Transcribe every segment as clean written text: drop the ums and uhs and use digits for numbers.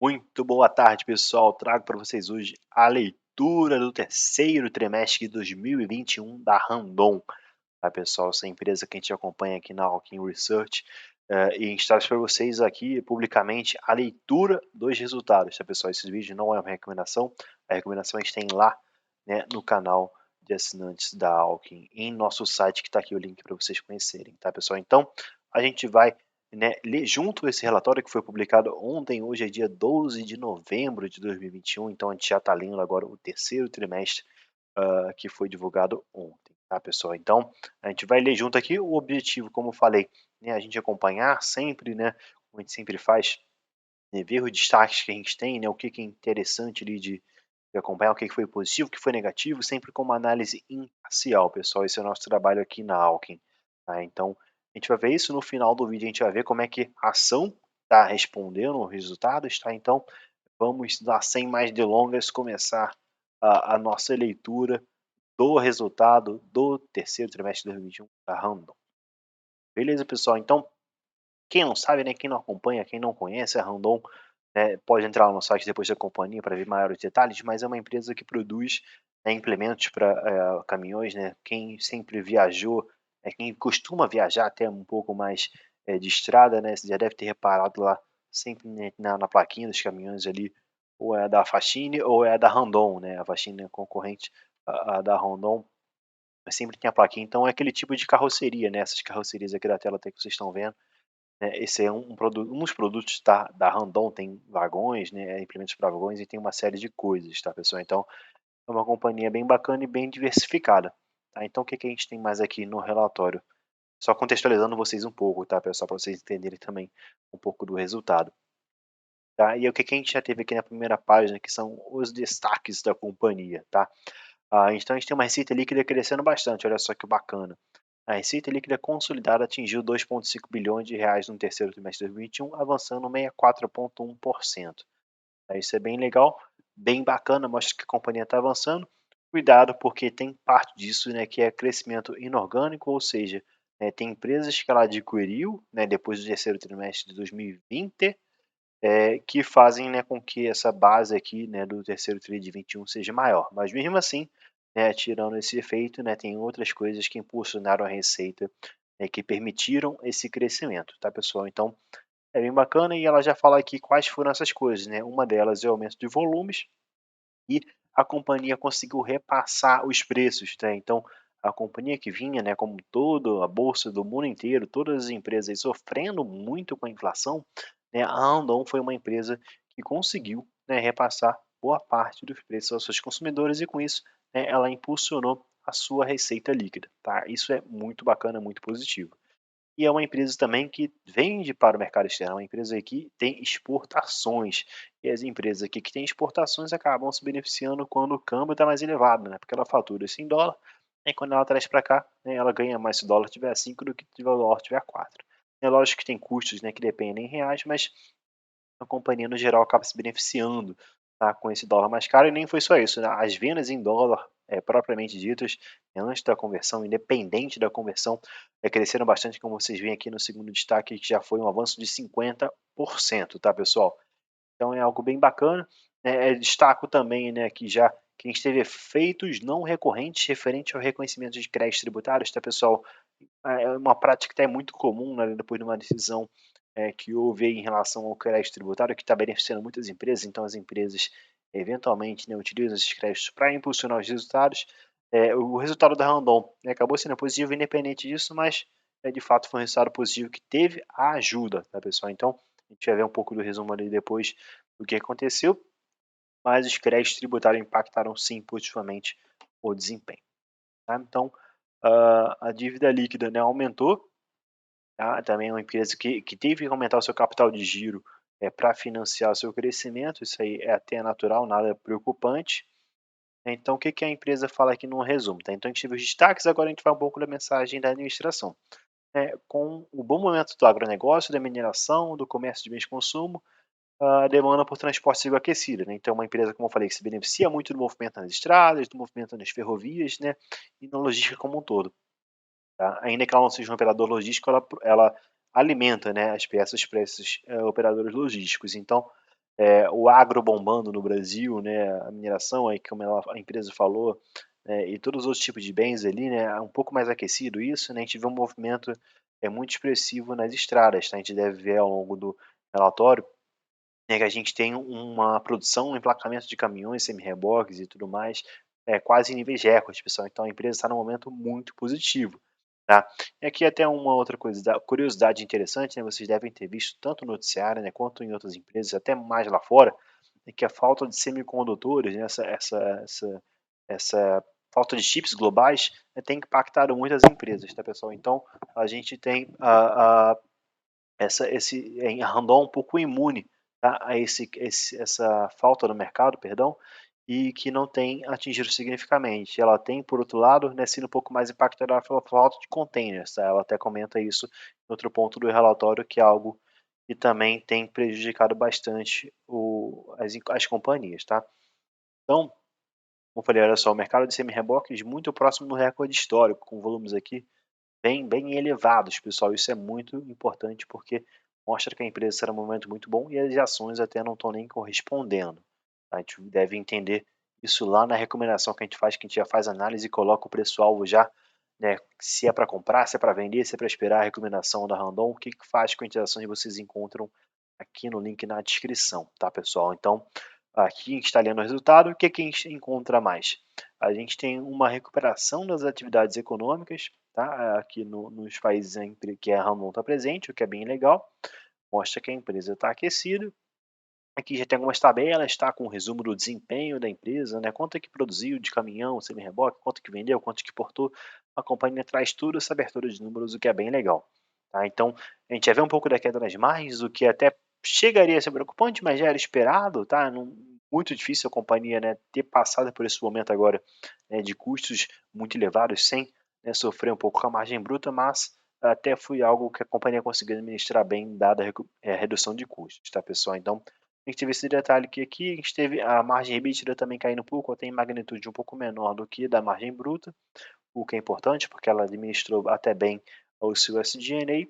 Muito boa tarde, pessoal. Trago para vocês hoje a leitura do terceiro trimestre de 2021 da Randon, tá, pessoal? Essa empresa que a gente acompanha aqui na Alkin Research, e a gente traz para vocês aqui publicamente a leitura dos resultados, tá, pessoal? Esse vídeo não é uma recomendação, a recomendação a gente tem lá, né, no canal de assinantes da Alkin, em nosso site, que está aqui o link para vocês conhecerem, tá, pessoal? Então, a gente vai, né, ler junto esse relatório que foi publicado ontem. Hoje é dia 12 de novembro de 2021, então a gente já está lendo agora o terceiro trimestre que foi divulgado ontem, tá, pessoal? Então, a gente vai ler junto aqui. O objetivo, como eu falei, né, a gente acompanhar sempre, né, como a gente sempre faz, né, ver os destaques que a gente tem, né, o que é interessante ali de acompanhar, o que foi positivo, o que foi negativo, sempre com uma análise imparcial, pessoal. Esse é o nosso trabalho aqui na Alkin, tá? Então, a gente vai ver isso no final do vídeo. A gente vai ver como é que a ação está respondendo os resultados, tá? Então, vamos lá, sem mais delongas, começar a nossa leitura do resultado do terceiro trimestre de 2021 da Randon. Beleza, pessoal? Então, quem não sabe, né, quem não acompanha, quem não conhece a Randon, pode entrar lá no site depois da companhia para ver maiores detalhes, mas é uma empresa que produz, né, implementos para caminhões, né? Quem sempre viajou, quem costuma viajar até um pouco mais de estrada, né, você já deve ter reparado lá sempre, né, na plaquinha dos caminhões ali, ou é da Faxine ou é da Randon, né? A Faxine é concorrente a da Randon, mas sempre tem a plaquinha. Então é aquele tipo de carroceria, né? Essas carrocerias aqui da tela até que vocês estão vendo, né? Esse é um dos produtos da Randon. Tem vagões, né, implementos para vagões, e tem uma série de coisas, tá, pessoal? Então é uma companhia bem bacana e bem diversificada, tá? Então o que a gente tem mais aqui no relatório? Só contextualizando vocês um pouco, tá, pessoal, para vocês entenderem também um pouco do resultado, tá? E o que a gente já teve aqui na primeira página, que são os destaques da companhia, tá? Então a gente tem uma receita líquida crescendo bastante, olha só que bacana. A receita líquida consolidada atingiu 2,5 bilhões de reais no terceiro trimestre de 2021, avançando 64,1%. Isso é bem legal, bem bacana, mostra que a companhia está avançando. Cuidado, porque tem parte disso, né, que é crescimento inorgânico, ou seja, tem empresas que ela adquiriu, né, depois do terceiro trimestre de 2020, que fazem, né, com que essa base aqui, né, do terceiro tri de 21 seja maior. Mas mesmo assim, né, tirando esse efeito, né, tem outras coisas que impulsionaram a receita, que permitiram esse crescimento, tá, pessoal? Então é bem bacana, e ela já fala aqui quais foram essas coisas, né? Uma delas é o aumento de volumes, e a companhia conseguiu repassar os preços, tá? Então a companhia que vinha, né, como todo, a bolsa do mundo inteiro, todas as empresas sofrendo muito com a inflação, né, a Randon foi uma empresa que conseguiu, né, repassar boa parte dos preços aos seus consumidores, e com isso, né, ela impulsionou a sua receita líquida, tá? Isso é muito bacana, muito positivo. E é uma empresa também que vende para o mercado externo, é uma empresa que tem exportações. E as empresas aqui que têm exportações acabam se beneficiando quando o câmbio está mais elevado, né? Porque ela fatura isso em dólar, e quando ela traz para cá, né, ela ganha mais se o dólar tiver 5 do que se o dólar tiver 4. É lógico que tem custos, né, que dependem em reais, mas a companhia no geral acaba se beneficiando, tá, com esse dólar mais caro. E nem foi só isso, né? As vendas em dólar, propriamente ditas, antes da conversão, independente da conversão, cresceram bastante, como vocês veem aqui no segundo destaque, que já foi um avanço de 50%, tá, pessoal? Então é algo bem bacana. Destaco também, né, que a gente teve efeitos não recorrentes referente ao reconhecimento de créditos tributários, tá, pessoal? É uma prática que é muito comum, né, depois de uma decisão que houve aí em relação ao crédito tributário, que está beneficiando muitas empresas. Então as empresas eventualmente, né, utilizam esses créditos para impulsionar os resultados. O resultado da Randon, né, acabou sendo positivo independente disso, mas de fato foi um resultado positivo que teve a ajuda, tá, pessoal? Então a gente vai ver um pouco do resumo ali depois do que aconteceu, mas os créditos tributários impactaram sim positivamente o desempenho, tá? Então a dívida líquida, né, aumentou, tá? Também é uma empresa que teve que aumentar o seu capital de giro para financiar o seu crescimento. Isso aí é até natural, nada preocupante. Então, o que a empresa fala aqui no resumo, tá? Então, a gente teve os destaques, agora a gente vai um pouco da mensagem da administração. Com o bom momento do agronegócio, da mineração, do comércio de bens de consumo, a demanda por transporte seguro aquecida, né? Então, é uma empresa, como eu falei, que se beneficia muito do movimento nas estradas, do movimento nas ferrovias, né, e na logística como um todo, tá? Ainda que ela não seja um operador logístico, ela alimenta, né, as peças para esses operadores logísticos. Então, o agro bombando no Brasil, né, a mineração aí como a empresa falou, e todos os outros tipos de bens ali, né, um pouco mais aquecido isso, né, a gente vê um movimento, muito expressivo nas estradas, tá, a gente deve ver ao longo do relatório, né, que a gente tem uma produção, um emplacamento de caminhões, semi-reboques e tudo mais, quase em níveis recordes, pessoal, então a empresa está num momento muito positivo, tá. E aqui até uma outra coisa, curiosidade interessante, né, vocês devem ter visto tanto no noticiário, né, quanto em outras empresas, até mais lá fora, é que a falta de semicondutores, né, essa falta de chips globais, né, tem impactado muito as empresas, tá, pessoal. Então a gente tem a Randon um pouco imune, tá, a essa falta no mercado, perdão, e que não tem atingido significativamente. Ela tem, por outro lado, né, sido um pouco mais impactada pela falta de containers, tá? Ela até comenta isso em outro ponto do relatório, que é algo que também tem prejudicado bastante as companhias, tá? Então, como eu falei, olha só, o mercado de semi-reboques muito próximo do recorde histórico, com volumes aqui bem elevados, pessoal. Isso é muito importante porque mostra que a empresa está num momento muito bom e as ações até não estão nem correspondendo. A gente deve entender isso lá na recomendação que a gente faz, que a gente já faz análise e coloca o preço-alvo já, né, se é para comprar, se é para vender, se é para esperar a recomendação da Randon, o que faz com as ações vocês encontram aqui no link na descrição, tá, pessoal? Então, aqui a gente está lendo o resultado, o que a gente encontra mais? A gente tem uma recuperação das atividades econômicas, tá? Aqui nos países em que a Randon está presente, o que é bem legal, mostra que a empresa está aquecida. Aqui já tem algumas tabelas, tá, com o resumo do desempenho da empresa, né, quanto é que produziu de caminhão, semi-reboque, quanto que vendeu, quanto que portou. A companhia traz tudo essa abertura de números, o que é bem legal, tá. Então, a gente já vê um pouco da queda nas margens, o que até chegaria a ser preocupante, mas já era esperado, tá, muito difícil a companhia, né, ter passado por esse momento agora, né, de custos muito elevados sem, né, sofrer um pouco com a margem bruta, mas até foi algo que a companhia conseguiu administrar bem, dada a redução de custos, tá, pessoal. Então, a gente teve esse detalhe que aqui a gente teve a margem EBITDA também caindo um pouco, tem magnitude um pouco menor do que da margem bruta, o que é importante porque ela administrou até bem o seu SG&A,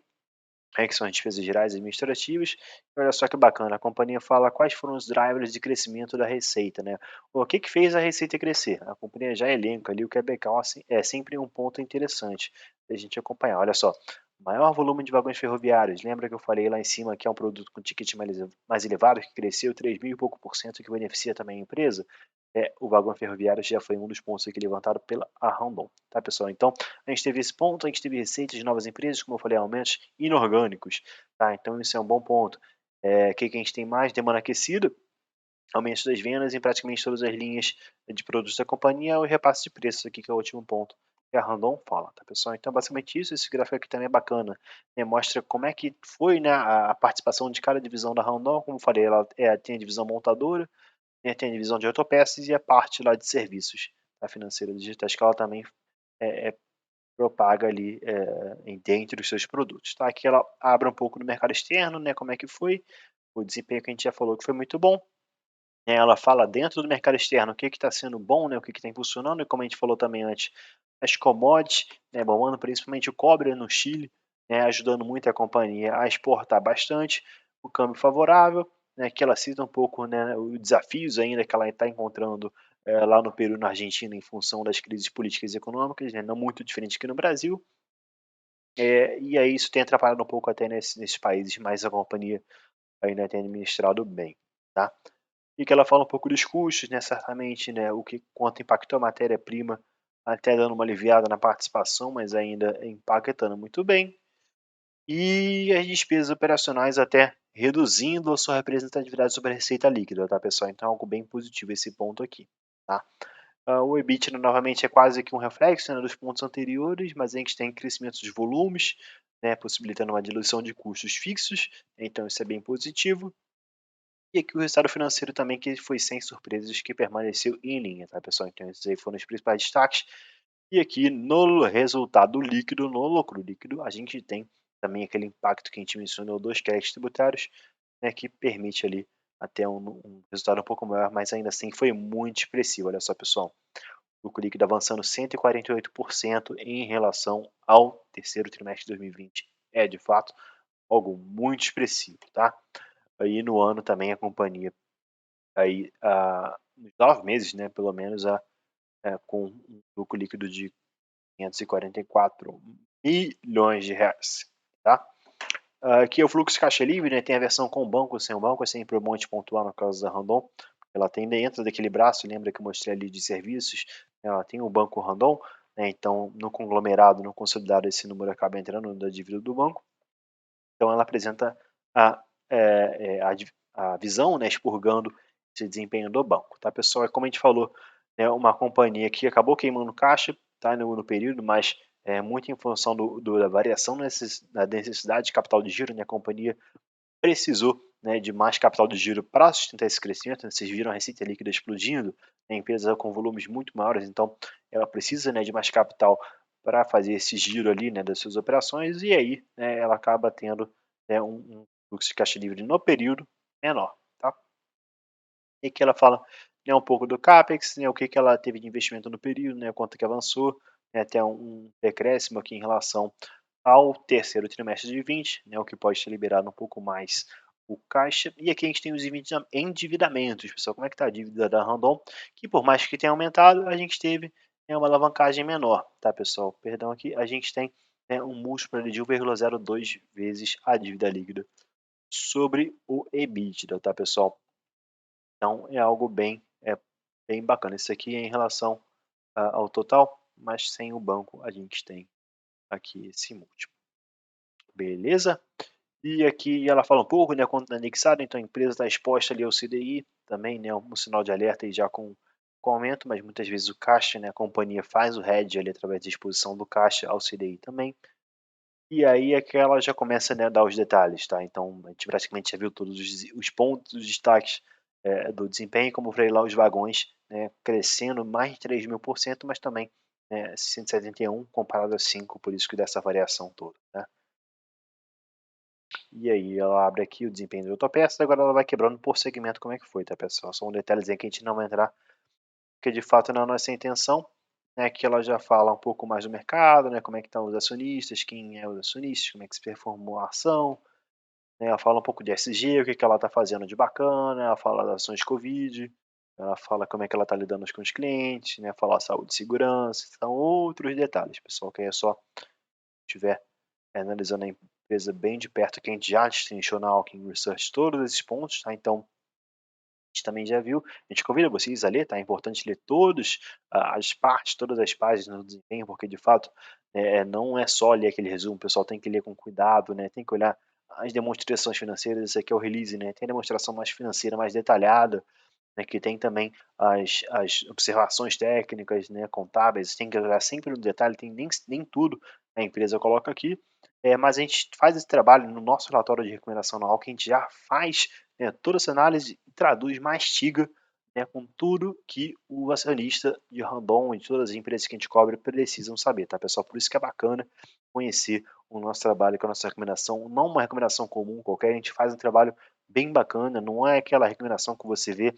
que são as despesas gerais administrativas. E olha só que bacana, a companhia fala quais foram os drivers de crescimento da receita, né? O que fez a receita crescer? A companhia já elenca ali o que é legal, assim, é sempre um ponto interessante da gente acompanhar. Olha só, maior volume de vagões ferroviários. Lembra que eu falei lá em cima que é um produto com ticket mais elevado, que cresceu 3 mil e pouco por cento, que beneficia também a empresa? O vagão ferroviário já foi um dos pontos aqui levantado pela Randon, tá, pessoal? Então, a gente teve esse ponto, a gente teve receitas de novas empresas, como eu falei, aumentos inorgânicos, tá? Então, isso é um bom ponto. O que a gente tem mais? Demanda aquecida, aumento das vendas em praticamente todas as linhas de produtos da companhia, o repasse de preços aqui, que é o último ponto que a Randon fala, tá, pessoal? Então, basicamente isso, esse gráfico aqui também é bacana, né? Mostra como é que foi, né, a participação de cada divisão da Randon. Como eu falei, ela tem a divisão montadora, né, tem a divisão de autopeças e a parte lá de serviços, tá, financeira digitais, que ela também propaga ali dentre os seus produtos, tá? Aqui ela abre um pouco do mercado externo, né, como é que foi, o desempenho que a gente já falou que foi muito bom, né, ela fala dentro do mercado externo o que está sendo bom, né, o que está impulsionando, e como a gente falou também antes, as commodities, né, bombando principalmente o cobre no Chile, né, ajudando muito a companhia a exportar bastante, o câmbio favorável, né, que ela cita um pouco, né, os desafios ainda que ela está encontrando lá no Peru e na Argentina em função das crises políticas e econômicas, né, não muito diferente aqui no Brasil, e aí isso tem atrapalhado um pouco até nesses países, mas a companhia ainda tem administrado bem, tá? E que ela fala um pouco dos custos, né, certamente, né, quanto impactou a matéria-prima, até dando uma aliviada na participação, mas ainda impactando muito bem. E as despesas operacionais até reduzindo a sua representatividade sobre a receita líquida, tá, pessoal? Então, algo bem positivo esse ponto aqui, tá? O EBITDA novamente é quase que um reflexo, né, dos pontos anteriores, mas a gente tem crescimento de volumes, né, possibilitando uma diluição de custos fixos, então isso é bem positivo. E aqui o resultado financeiro também, que foi sem surpresas, que permaneceu em linha, tá, pessoal? Então esses aí foram os principais destaques. E aqui no resultado líquido, no lucro líquido, a gente tem também aquele impacto que a gente mencionou dos créditos tributários, né, que permite ali até um resultado um pouco maior, mas ainda assim foi muito expressivo. Olha só, pessoal, o lucro líquido avançando 148% em relação ao terceiro trimestre de 2020. É, de fato, algo muito expressivo, tá? aí no ano também a companhia, aí, nos 9 meses, né, pelo menos, com um lucro líquido de R$ 544 milhões, tá? Aqui é o fluxo de caixa livre, né, tem a versão com banco, sem o banco, é sempre bom te pontuar no caso da Randon, ela tem dentro daquele braço, lembra que eu mostrei ali de serviços, ela tem o banco Randon, né, então no conglomerado, no consolidado, esse número acaba entrando da dívida do banco, então ela apresenta a, a visão, né, expurgando esse desempenho do banco, tá pessoal? É como a gente falou, né, uma companhia que acabou queimando caixa, tá, no período, mas muito em função da variação da necessidade de capital de giro, né, a companhia precisou, né, de mais capital de giro para sustentar esse crescimento, né, vocês viram a receita líquida explodindo, a empresa com volumes muito maiores, então ela precisa, né, de mais capital para fazer esse giro ali, né, das suas operações, e aí, né, ela acaba tendo, né, um fluxo de caixa livre no período menor, tá? E aqui ela fala, né, um pouco do CAPEX, né, o que ela teve de investimento no período, né, quanto que avançou, né, até um decréscimo aqui em relação ao terceiro trimestre de 20, né, o que pode ter liberado um pouco mais o caixa. E aqui a gente tem os endividamentos, pessoal. Como é que está a dívida da Randon? Que por mais que tenha aumentado, a gente teve, né, uma alavancagem menor, tá, pessoal? Perdão aqui, a gente tem, né, um múltiplo de 1,02 vezes a dívida líquida sobre o EBITDA, tá, pessoal? Então é algo bem bacana. Isso aqui é em relação ao total, mas sem o banco a gente tem aqui esse múltiplo. Beleza? E aqui ela fala um pouco, né, quanto anexado, então a empresa está exposta ali ao CDI, também, né, um sinal de alerta aí já com aumento, mas muitas vezes o caixa, né, a companhia faz o hedge ali através da exposição do caixa ao CDI também. E aí é que ela já começa, né, a dar os detalhes, tá? Então a gente praticamente já viu todos os pontos, os destaques do desempenho, como eu falei lá, os vagões, né, crescendo mais de 3.000%, mas também, né, 171 comparado a 5, por isso que dessa variação toda, né? E aí ela abre aqui o desempenho de outra peça, agora ela vai quebrando por segmento como é que foi, tá pessoal? São detalhes aí que a gente não vai entrar, porque de fato não é nossa intenção, né? Que ela já fala um pouco mais do mercado, né? Como é que estão os acionistas, quem é os acionistas, como é que se performou a ação, né? Ela fala um pouco de SG, o que que ela está fazendo de bacana, ela fala das ações Covid, ela fala como é que ela está lidando com os clientes, né? Fala saúde e segurança, são outros detalhes, pessoal, que é só tiver analisando a empresa bem de perto, que a gente já destrinchou na Alkin Research todos esses pontos, tá? Então, a gente também já viu. A gente convida vocês a ler, tá? É importante ler todas as partes, todas as páginas do desempenho, porque de fato não é só ler aquele resumo, o pessoal tem que ler com cuidado, né? Tem que olhar as demonstrações financeiras, esse aqui é o release, né? Tem a demonstração mais financeira, mais detalhada, né, que tem também as observações técnicas, né, contábeis, tem que olhar sempre no detalhe, tem nem tudo a empresa coloca aqui, mas a gente faz esse trabalho no nosso relatório de recomendação anual, que a gente já faz, né, toda essa análise e traduz, mastiga, né, com tudo que o acionista de Randon e de todas as empresas que a gente cobre precisam saber, tá, pessoal? Por isso que é bacana conhecer o nosso trabalho com a nossa recomendação, não uma recomendação comum qualquer, a gente faz um trabalho bem bacana, não é aquela recomendação que você vê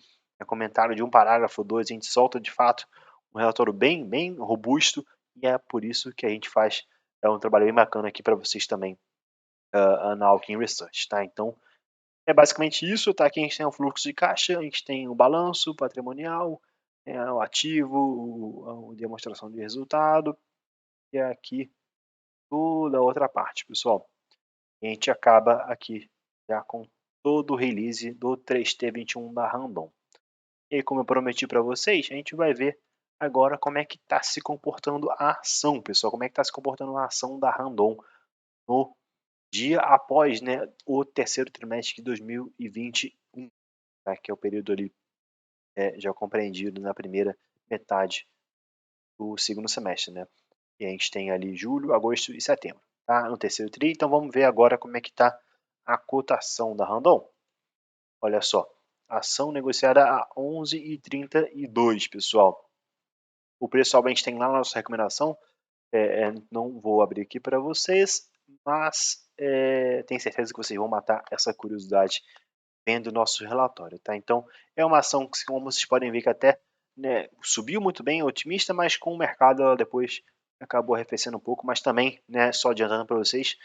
comentário de um parágrafo, dois, a gente solta de fato um relatório bem robusto, e é por isso que a gente faz um trabalho bem bacana aqui para vocês também na Alkin Research, tá? Então, é basicamente isso, tá? Aqui a gente tem o fluxo de caixa, a gente tem o balanço patrimonial, o ativo, a demonstração de resultado, e aqui toda a outra parte, pessoal. E a gente acaba aqui já com todo o release do 3T21 da Randon. E aí, como eu prometi para vocês, a gente vai ver agora como é que está se comportando a ação, pessoal. Como é que está se comportando a ação da Randon no dia após, né, o terceiro trimestre de 2021, tá? Que é o período ali já compreendido na primeira metade do segundo semestre, né? E a gente tem ali julho, agosto e setembro, tá? No terceiro tri. Então vamos ver agora como é que está a cotação da Randon. Olha só, ação negociada a 11,32, pessoal. O preço a gente tem lá na nossa recomendação, não vou abrir aqui para vocês, mas tenho certeza que vocês vão matar essa curiosidade vendo o nosso relatório, tá? Então, é uma ação que, como vocês podem ver, que até, né, subiu muito bem, otimista, mas com o mercado ela depois acabou arrefecendo um pouco, mas também, né, só adiantando para vocês,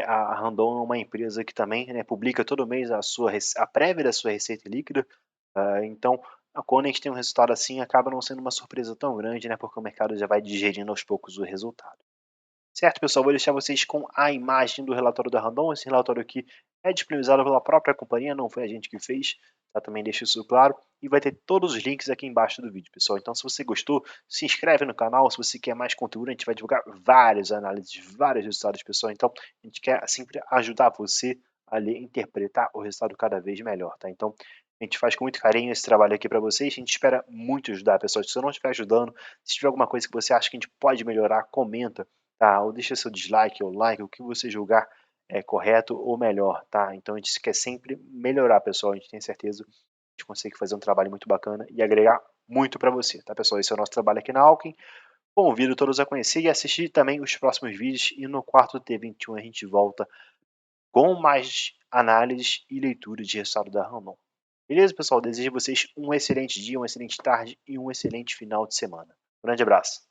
a Randon é uma empresa que também, né, publica todo mês a prévia da sua receita líquida, então, quando a gente tem um resultado assim, acaba não sendo uma surpresa tão grande, né, porque o mercado já vai digerindo aos poucos o resultado. Certo, pessoal? Vou deixar vocês com a imagem do relatório da Randon. Esse relatório aqui é disponibilizado pela própria companhia, não foi a gente que fez, tá? Também deixo isso claro. E vai ter todos os links aqui embaixo do vídeo, pessoal. Então, se você gostou, se inscreve no canal. Se você quer mais conteúdo, a gente vai divulgar várias análises, vários resultados, pessoal. Então, a gente quer sempre ajudar você a interpretar o resultado cada vez melhor, tá? Então, a gente faz com muito carinho esse trabalho aqui para vocês. A gente espera muito ajudar, pessoal. Se você não estiver ajudando, se tiver alguma coisa que você acha que a gente pode melhorar, comenta, tá? Ou deixa seu dislike ou like, o que você julgar é correto ou melhor, tá? Então a gente quer sempre melhorar, pessoal. A gente tem certeza que a gente consegue fazer um trabalho muito bacana e agregar muito para você, tá, pessoal? Esse é o nosso trabalho aqui na Alckmin. Convido todos a conhecer e assistir também os próximos vídeos. E no quarto T21 a gente volta com mais análises e leitura de resultado da Randon. Beleza, pessoal? Desejo a vocês um excelente dia, uma excelente tarde e um excelente final de semana. Grande abraço.